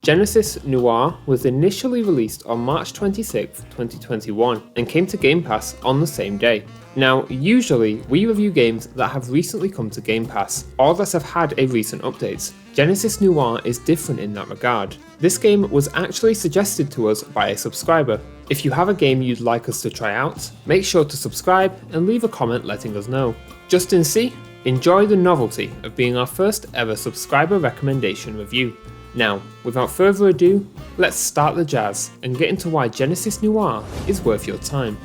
Genesis Noir was initially released on March 26, 2021 and came to Game Pass on the same day. Now, usually we review games that have recently come to Game Pass or that have had a recent update. Genesis Noir is different in that regard. This game was actually suggested to us by a subscriber. If you have a game you'd like us to try out, make sure to subscribe and leave a comment letting us know. Justin C, enjoy the novelty of being our first ever subscriber recommendation review. Now, without further ado, let's start the jazz and get into why Genesis Noir is worth your time.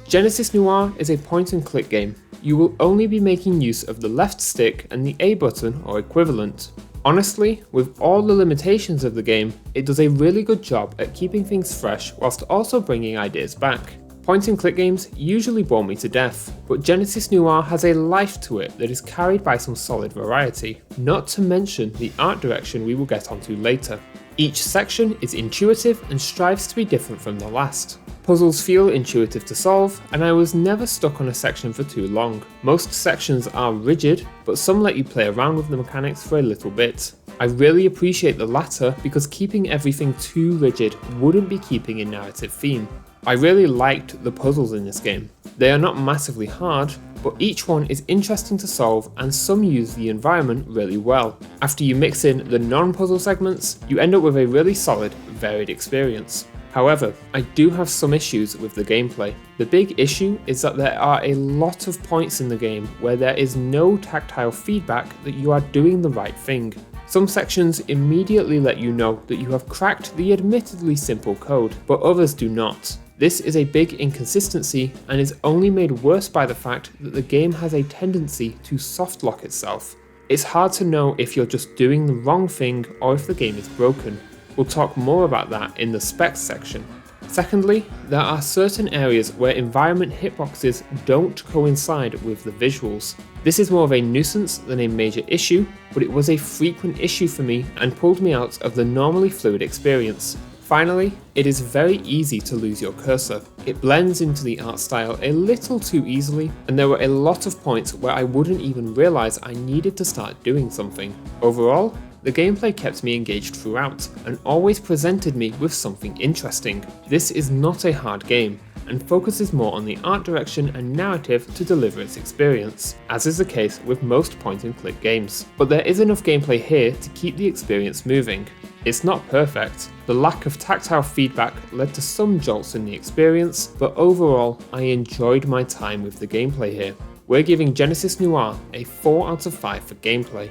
Genesis Noir is a point-and-click game. You will only be making use of the left stick and the A button or equivalent. Honestly, with all the limitations of the game, it does a really good job at keeping things fresh whilst also bringing ideas back. Point-and-click games usually bore me to death, but Genesis Noir has a life to it that is carried by some solid variety, not to mention the art direction we will get onto later. Each section is intuitive and strives to be different from the last. Puzzles feel intuitive to solve, and I was never stuck on a section for too long. Most sections are rigid, but some let you play around with the mechanics for a little bit. I really appreciate the latter because keeping everything too rigid wouldn't be keeping a narrative theme. I really liked the puzzles in this game. They are not massively hard, but each one is interesting to solve and some use the environment really well. After you mix in the non-puzzle segments, you end up with a really solid, varied experience. However, I do have some issues with the gameplay. The big issue is that there are a lot of points in the game where there is no tactile feedback that you are doing the right thing. Some sections immediately let you know that you have cracked the admittedly simple code, but others do not. This is a big inconsistency and is only made worse by the fact that the game has a tendency to soft lock itself. It's hard to know if you're just doing the wrong thing or if the game is broken. We'll talk more about that in the specs section. Secondly, there are certain areas where environment hitboxes don't coincide with the visuals. This is more of a nuisance than a major issue, but it was a frequent issue for me and pulled me out of the normally fluid experience. Finally, it is very easy to lose your cursor. It blends into the art style a little too easily, and there were a lot of points where I wouldn't even realise I needed to start doing something. Overall, the gameplay kept me engaged throughout, and always presented me with something interesting. This is not a hard game, and focuses more on the art direction and narrative to deliver its experience, as is the case with most point-and-click games. But there is enough gameplay here to keep the experience moving. It's not perfect. The lack of tactile feedback led to some jolts in the experience, but overall, I enjoyed my time with the gameplay here. We're giving Genesis Noir a 4 out of 5 for gameplay.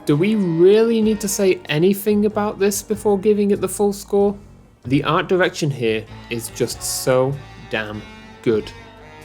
Do we really need to say anything about this before giving it the full score? The art direction here is just so damn good.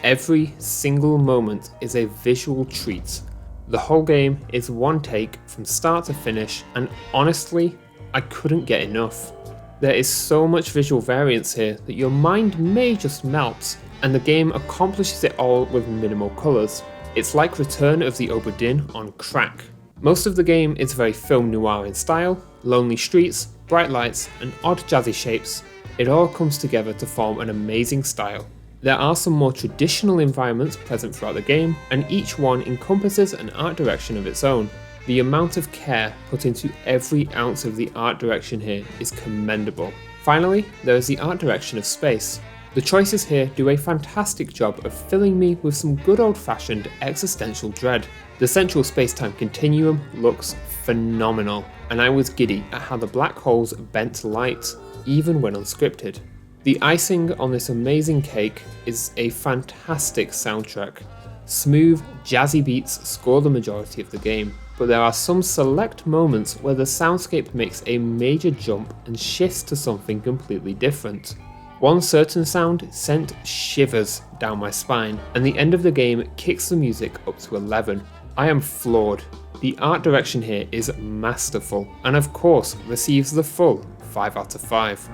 Every single moment is a visual treat. The whole game is one take from start to finish, and honestly, I couldn't get enough. There is so much visual variance here that your mind may just melt, and the game accomplishes it all with minimal colours. It's like Return of the Obra Dinn on crack. Most of the game is very film noir in style, lonely streets, bright lights, and odd jazzy shapes. It all comes together to form an amazing style. There are some more traditional environments present throughout the game, and each one encompasses an art direction of its own. The amount of care put into every ounce of the art direction here is commendable. Finally, there is the art direction of space. The choices here do a fantastic job of filling me with some good old-fashioned existential dread. The central space-time continuum looks phenomenal, and I was giddy at how the black holes bent light, even when unscripted. The icing on this amazing cake is a fantastic soundtrack. Smooth, jazzy beats score the majority of the game, but there are some select moments where the soundscape makes a major jump and shifts to something completely different. One certain sound sent shivers down my spine, and the end of the game kicks the music up to 11. I am floored. The art direction here is masterful, and of course receives the full 5 out of 5.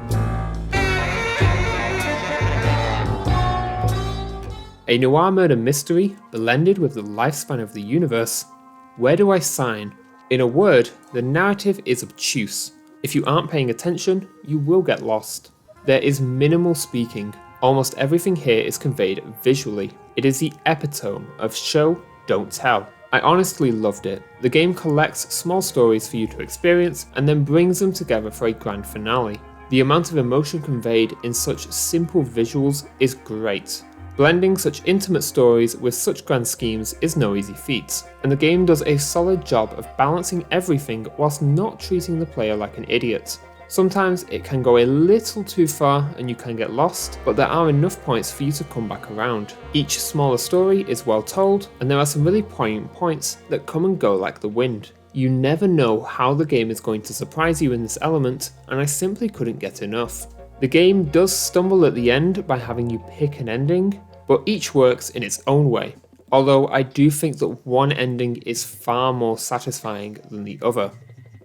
A noir murder mystery blended with the lifespan of the universe. Where do I sign? In a word, the narrative is obtuse. If you aren't paying attention, you will get lost. There is minimal speaking. Almost everything here is conveyed visually. It is the epitome of show, don't tell. I honestly loved it. The game collects small stories for you to experience and then brings them together for a grand finale. The amount of emotion conveyed in such simple visuals is great. Blending such intimate stories with such grand schemes is no easy feat, and the game does a solid job of balancing everything whilst not treating the player like an idiot. Sometimes it can go a little too far and you can get lost, but there are enough points for you to come back around. Each smaller story is well told, and there are some really poignant points that come and go like the wind. You never know how the game is going to surprise you in this element, and I simply couldn't get enough. The game does stumble at the end by having you pick an ending, but each works in its own way. Although I do think that one ending is far more satisfying than the other.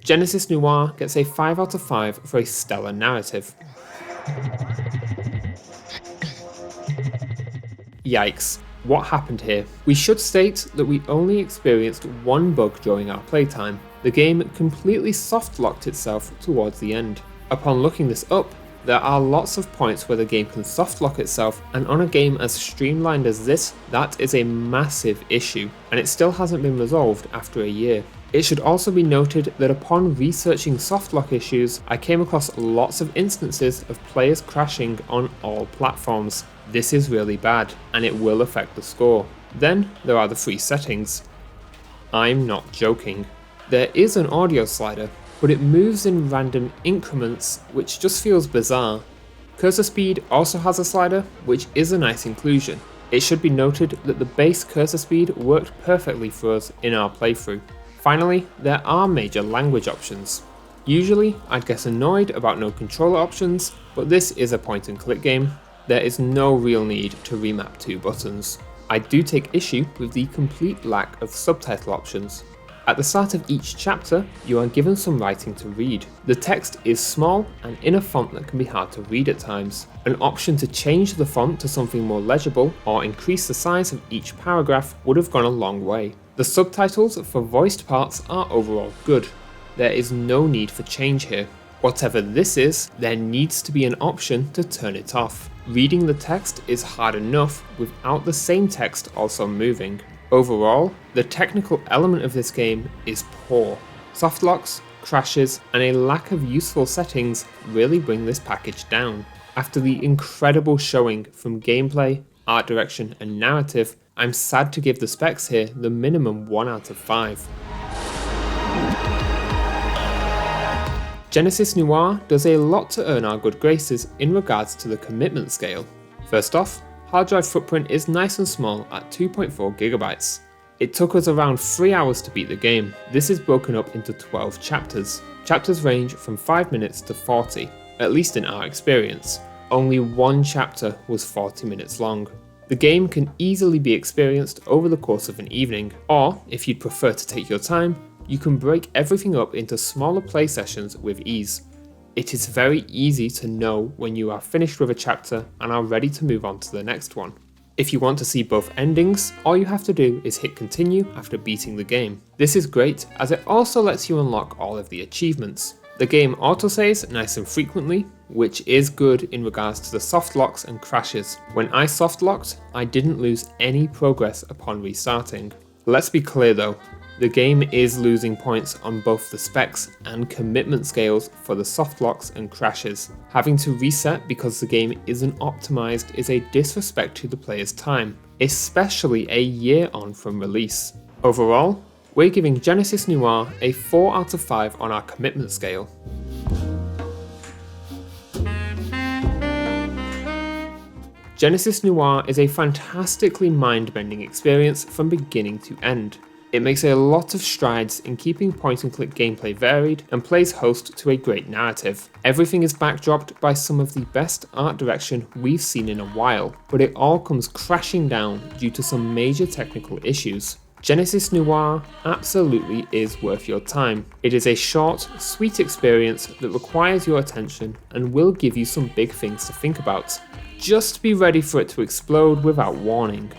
Genesis Noir gets a 5 out of 5 for a stellar narrative. Yikes, what happened here? We should state that we only experienced one bug during our playtime. The game completely soft-locked itself towards the end. Upon looking this up, there are lots of points where the game can soft-lock itself, and on a game as streamlined as this, that is a massive issue, and it still hasn't been resolved after a year. It should also be noted that upon researching softlock issues, I came across lots of instances of players crashing on all platforms. This is really bad, and it will affect the score. Then there are the free settings. I'm not joking. There is an audio slider, but it moves in random increments, which just feels bizarre. Cursor speed also has a slider, which is a nice inclusion. It should be noted that the base cursor speed worked perfectly for us in our playthrough. Finally, there are major language options. Usually, I'd get annoyed about no controller options, but this is a point and click game. There is no real need to remap 2 buttons. I do take issue with the complete lack of subtitle options. At the start of each chapter, you are given some writing to read. The text is small and in a font that can be hard to read at times. An option to change the font to something more legible or increase the size of each paragraph would have gone a long way. The subtitles for voiced parts are overall good. There is no need for change here. Whatever this is, there needs to be an option to turn it off. Reading the text is hard enough without the same text also moving. Overall, the technical element of this game is poor. Softlocks, crashes, and a lack of useful settings really bring this package down. After the incredible showing from gameplay, art direction, and narrative, I'm sad to give the specs here the minimum 1 out of 5. Genesis Noir does a lot to earn our good graces in regards to the commitment scale. First off, hard drive footprint is nice and small at 2.4 gigabytes. It took us around 3 hours to beat the game. This is broken up into 12 chapters. Chapters range from 5 minutes to 40, at least in our experience. Only one chapter was 40 minutes long. The game can easily be experienced over the course of an evening, or if you'd prefer to take your time, you can break everything up into smaller play sessions with ease. It is very easy to know when you are finished with a chapter and are ready to move on to the next one. If you want to see both endings, all you have to do is hit continue after beating the game. This is great as it also lets you unlock all of the achievements. The game autosaves nice and frequently, which is good in regards to the soft locks and crashes. When I soft locked, I didn't lose any progress upon restarting. Let's be clear though, the game is losing points on both the specs and commitment scales for the soft locks and crashes. Having to reset because the game isn't optimized is a disrespect to the player's time, especially a year on from release. Overall, we're giving Genesis Noir a 4 out of 5 on our commitment scale. Genesis Noir is a fantastically mind-bending experience from beginning to end. It makes a lot of strides in keeping point-and-click gameplay varied and plays host to a great narrative. Everything is backdropped by some of the best art direction we've seen in a while, but it all comes crashing down due to some major technical issues. Genesis Noir absolutely is worth your time. It is a short, sweet experience that requires your attention and will give you some big things to think about. Just be ready for it to explode without warning.